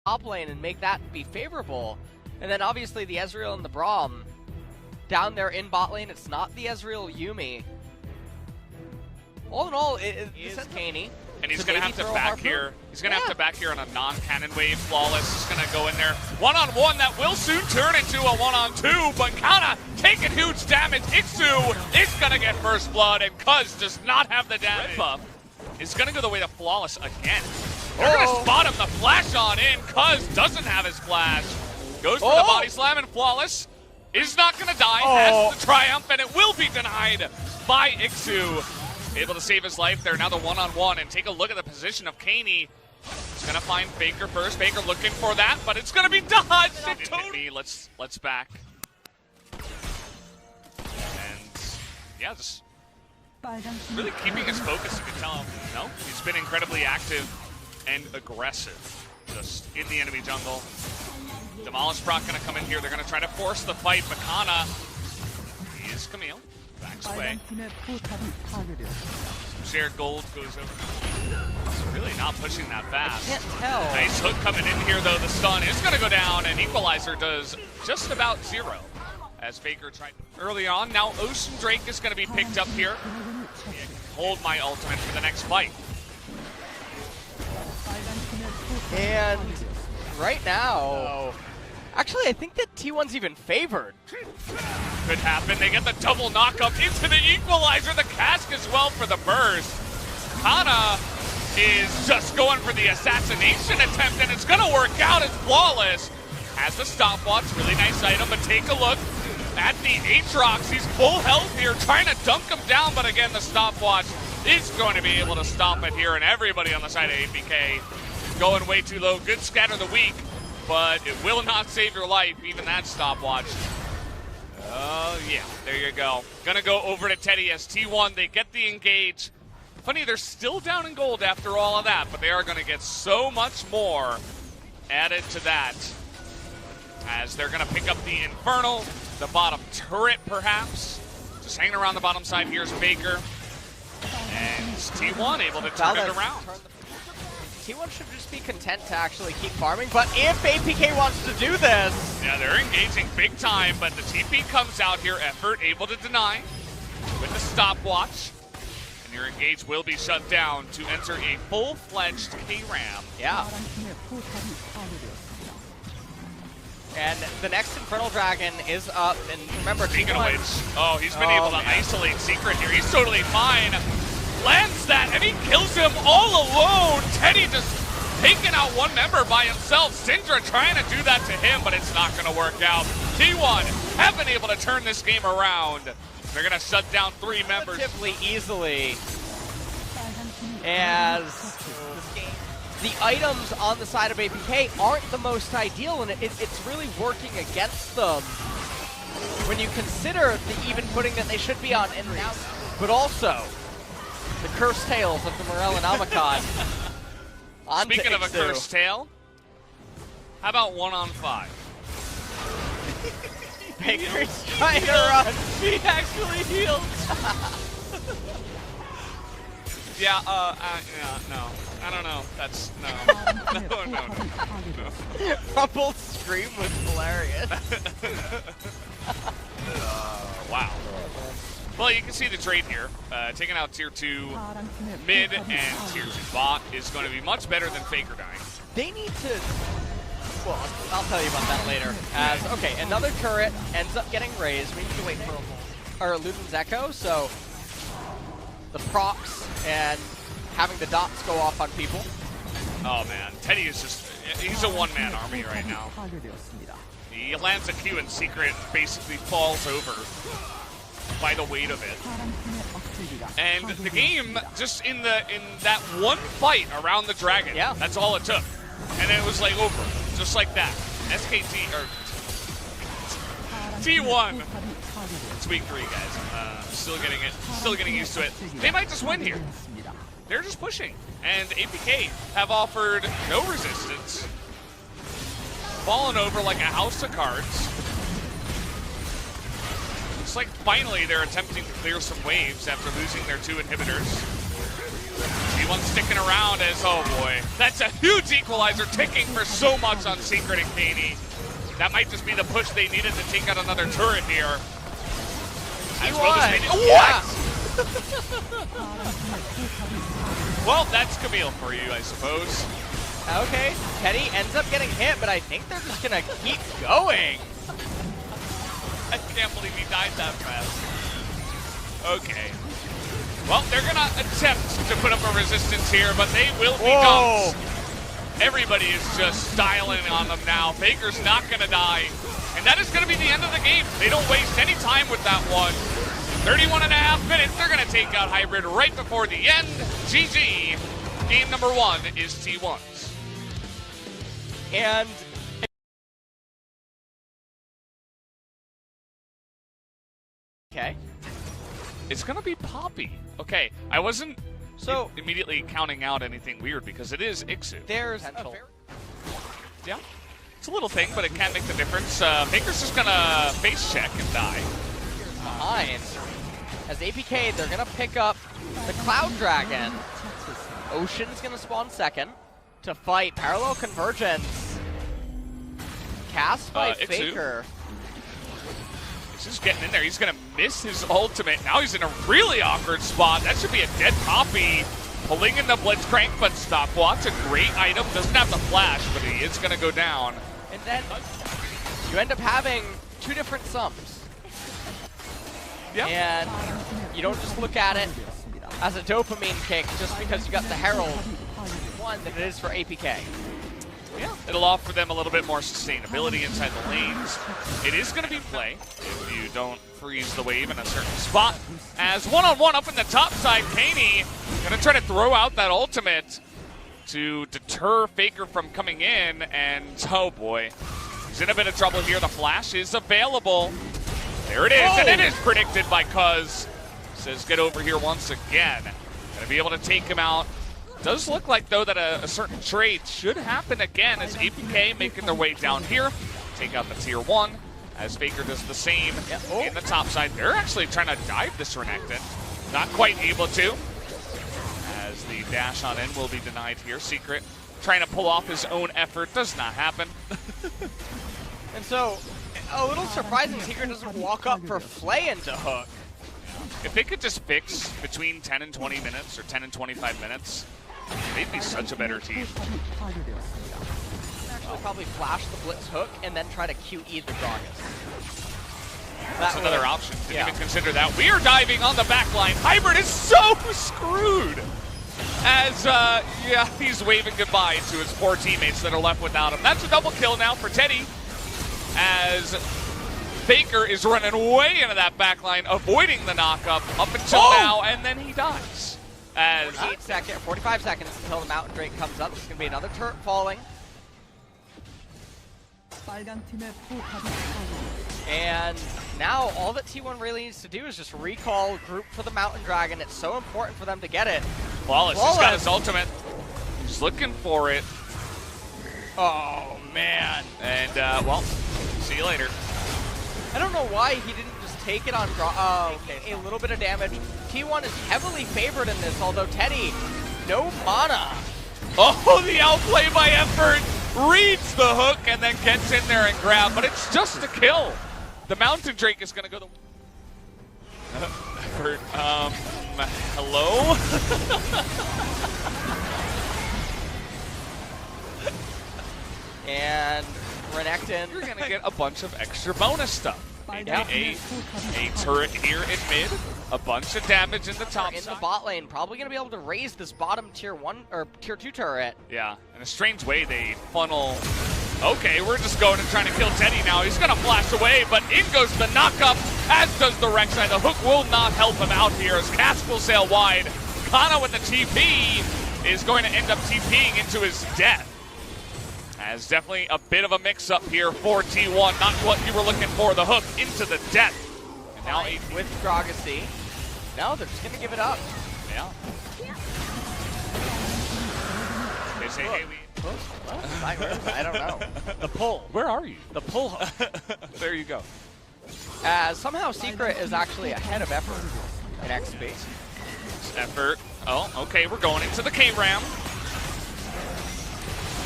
top lane and make that be favorable. And then obviously the Ezreal and the Braum down there in bot lane. It's not the Ezreal Yumi. All in all, it is Kaney. And he's going to have to back here. He's going to have to back here on a non-cannon wave. Flawless is going to go in there. One-on-one, that will soon turn into a one-on-two, but Kana taking huge damage. Ixu is going to get first blood, and Cuz does not have the damage. Buff is going to go the way to Flawless again. They're going to spot him, the flash on in. Cuz doesn't have his flash. Goes for the body slam, and Flawless is not going to die. Has the triumph, and it will be denied by Ixu. Able to save his life there. Now the one-on-one, and take a look at the position of Kaney. He's going to find Baker first. Baker looking for that, but it's going to be dodged. Let's back. And yeah, just really keeping his focus. You can tell, no, he's been incredibly active and aggressive just in the enemy jungle. Demolish Proc going to come in here. They're going to try to force the fight. Makana is Camille. Backs away. Shared gold goes over. It's really not pushing that fast. I can't tell. Nice hook coming in here, though. The stun is going to go down, and Equalizer does just about 0. As Faker tried early on. Now Ocean Drake is going to be picked up here. Hold my ultimate for the next fight. And right now, actually, I think that T1's even favored. Could happen. They get the double knockup into the Equalizer. The cask as well for the burst. Kana is just going for the assassination attempt, and it's going to work out. It's Flawless. Has the stopwatch. Really nice item, but take a look at the Aatrox. He's full health here, trying to dunk him down, but again, the stopwatch is going to be able to stop it here, and everybody on the side of APK going way too low. Good scatter the weak, but it will not save your life, even that stopwatch. Oh, yeah, there you go. Gonna go over to Teddy as T1. They get the engage. Funny, they're still down in gold after all of that, but they are gonna get so much more added to that as they're gonna pick up the Infernal, the bottom turret, perhaps. Just hanging around the bottom side. Here's Baker. And T1 able to turn it around. T1 should just be content to actually keep farming, but if APK wants to do this... Yeah, they're engaging big time, but the TP comes out here. Effort able to deny with the stopwatch. And your engage will be shut down to enter a full-fledged K-Ram. Yeah. And the next Infernal Dragon is up, and remember, Speaking of which, he's been able to isolate Secret here. He's totally fine. Lands that, and he kills him all alone. Teddy just taking out one member by himself. Syndra trying to do that to him, but it's not going to work out. T1 have been able to turn this game around. They're going to shut down 3 members. Relatively easily, as the items on the side of APK aren't the most ideal, and it's really working against them when you consider the even footing that they should be on, and now, but also the cursed tales of the Morel and Amakan. Speaking of a cursed tale, how about 1-on-5? Baker's trying to run. He actually healed. Yeah, no. I don't know. That's, no. Rumble's scream was hilarious. Wow. Well, you can see the trade here. Taking out tier 2 mid and tier 2 bot is going to be much better than Faker dying. They need to... Well, I'll tell you about that later. As, okay, another turret ends up getting raised. We need to wait for Luden's Echo, so the procs and having the dots go off on people. Oh, man. Teddy is just... He's a one-man army right now. He lands a Q and Secret basically falls over by the weight of it. And the game, just in that one fight around the dragon, that's all it took. And it was like over, just like that. SKT, or T1. It's week 3, guys. Still getting used to it. They might just win here. They're just pushing. And APK have offered no resistance. Fallen over like a house of cards. Looks like finally they're attempting to clear some waves after losing their 2 inhibitors. T1 sticking around as, oh boy, that's a huge equalizer, ticking for so much on Secret and Katie. That might just be the push they needed to take out another turret here. As well as what? Well, that's Camille for you, I suppose. Okay, Teddy ends up getting hit, but I think they're just gonna keep going. I can't believe he died that fast. Okay. Well, they're gonna attempt to put up a resistance here, but they will be dumped. Everybody is just styling on them now. Faker's not gonna die. And that is gonna be the end of the game. They don't waste any time with that one. 31.5 minutes, they're gonna take out Hybrid right before the end. GG. Game number 1 is T1's. And okay. It's gonna be Poppy. Okay, I wasn't immediately counting out anything weird because it is Ixu. There's yeah, it's a little thing, but it can make the difference. Faker's just gonna face check and die. Behind. As APK, they're gonna pick up the Cloud Dragon. Ocean's gonna spawn second to fight Parallel Convergence. Cast by Faker. He's just getting in there. He's going to miss his ultimate. Now he's in a really awkward spot. That should be a dead Poppy. Pulling in the Blitzcrank, but Stopwatch, a great item. Doesn't have the flash, but he is going to go down. And then you end up having two different sums. Yeah. And you don't just look at it as a dopamine kick just because you got the Herald one that it is for APK. Yeah, it'll offer them a little bit more sustainability inside the lanes. It is going to be play if you don't freeze the wave in a certain spot. As one-on-one up in the top side, Kaney going to try to throw out that ultimate to deter Faker from coming in, and oh boy, he's in a bit of trouble here. The flash is available. There it is, and it is predicted by Cuz. Says get over here once again. Going to be able to take him out. Does look like, though, that a certain trade should happen again as APK making their way down here. Take out the tier 1 as Faker does the same in the top side. They're actually trying to dive this Renekton. Not quite able to, as the dash on in will be denied here. Secret trying to pull off his own effort. Does not happen. And so, a little surprising Secret doesn't walk up for Flay into Hook. If they could just fix between 10 and 20 minutes or 10 and 25 minutes, they'd be such a better team. Actually probably flash the Blitz Hook and then try to QE the Gragas. That's another option. Didn't even consider that. We are diving on the back line. Hybrid is so screwed. As, yeah, he's waving goodbye to his poor teammates that are left without him. That's a double kill now for Teddy. As Faker is running way into that back line, avoiding the knockup up until now, and then he dies. As 45 seconds until the Mountain Drake comes up. There's going to be another turret falling. And now all that T1 really needs to do is just recall group for the Mountain Dragon. It's so important for them to get it. Flawless has got his ultimate. He's looking for it. Oh, man. And, well, see you later. I don't know why he didn't just take it on okay, a little bit of damage. T1 is heavily favored in this, although Teddy, no mana. Oh, the outplay by Effort reads the hook and then gets in there and grab, but it's just a kill. The Mountain Drake is going to go the... Effort, hello? And Renekton, you're going to get a bunch of extra bonus stuff. A turret here in mid, a bunch of damage in the top in side. The bot lane, probably going to be able to raise this bottom tier 1 or tier 2 turret. Yeah, in a strange way they funnel. Okay, we're just going and trying to kill Teddy now. He's going to flash away, but in goes the knockup, as does the Rek'Sai. The hook will not help him out here as Cask will sail wide. Kana with the TP is going to end up TPing into his death. As definitely a bit of a mix-up here for T1. Not what you were looking for, the hook into the death. And now with Gragas. No, they're just going to give it up. Yeah. They say, hey, I don't know. The pull. Where are you? The pull hook. There you go. Somehow Secret is actually ahead of Effort in XP. Effort. Oh, okay, we're going into the K-Ram.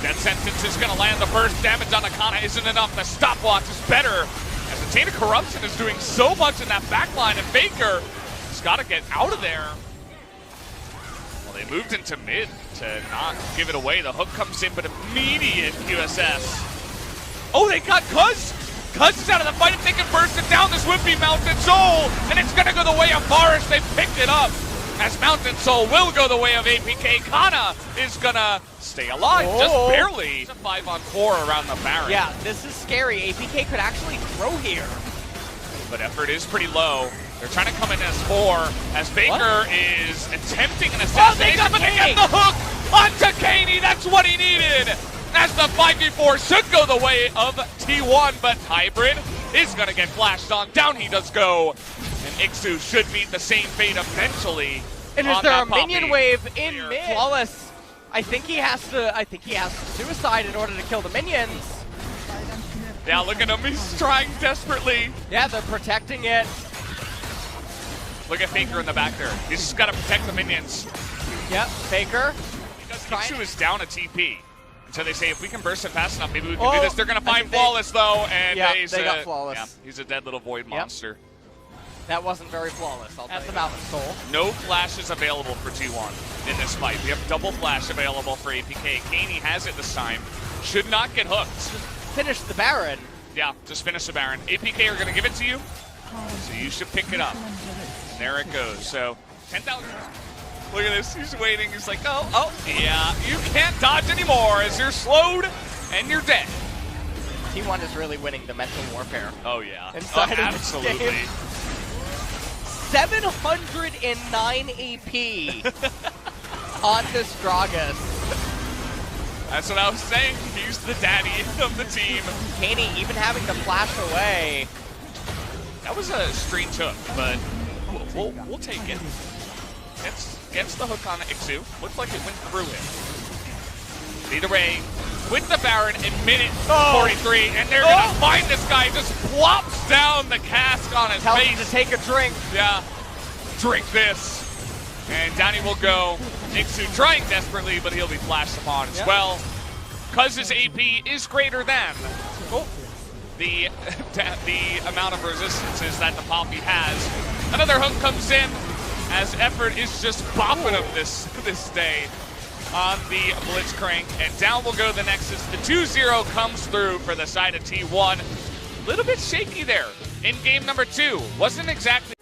That sentence is going to land. The burst damage on Akana isn't enough. The stopwatch is better. As the Chain of Corruption is doing so much in that backline, and Faker has got to get out of there. Well, they moved into mid to not give it away. The hook comes in, but immediate QSS. Oh, they got Cuz! Cuz is out of the fight. If they can burst it down, this would be Mountain Soul, and it's going to go the way of Forest. They picked it up. As Mountain Soul will go the way of APK. Kana is gonna stay alive, just barely. It's a 5-on-4 around the Baron. Yeah, this is scary. APK could actually throw here. But effort is pretty low. They're trying to come in as 4, as Baker is attempting an assassination, but they get the hook onto Kaney. That's what he needed. As the 5v4 should go the way of T1, but Hybrid is gonna get flashed on. Down he does go. And Ixu should meet the same fate eventually. And is there a minion wave in mid? Flawless. I think he has to suicide in order to kill the minions. Yeah, look at him. He's trying desperately. Yeah, they're protecting it. Look at Faker in the back there. He's just got to protect the minions. Yep, Faker. Because Ixu is down a TP. So they say, if we can burst it fast enough, maybe we can do this. They're going to find Flawless, though. And yeah, they got Flawless. Yeah, he's a dead little void monster. That wasn't very flawless, I'll tell you. That's the Mountain Soul. No flashes available for T1 in this fight. We have double flash available for APK. Kaney has it this time. Should not get hooked. Just finish the Baron. Yeah, just finish the Baron. APK are going to give it to you, so you should pick it up. And there it goes. So, 10,000. Look at this. He's waiting. He's like, oh, yeah. You can't dodge anymore as you're slowed and you're dead. T1 is really winning the mental warfare. Oh, yeah. Inside of absolutely. This game. 709 AP on this Gragas. That's what I was saying. He's the daddy of the team. Kaney even having to flash away. That was a strange hook, but we'll take it. Gets the hook on Ixu. Looks like it went through him. Either way, with the Baron in minute 43, and they're going to find this guy. Just plops down the cask on his Tells face. him to take a drink. Yeah, drink this. And down he will go. Ixu trying desperately, but he'll be flashed upon as well. Cuz's AP is greater than the amount of resistances that the Poppy has. Another hook comes in as effort is just bopping him this day on the Blitzcrank, and down will go the Nexus. The 2-0 comes through for the side of T1. A little bit shaky there in game number 2. Wasn't exactly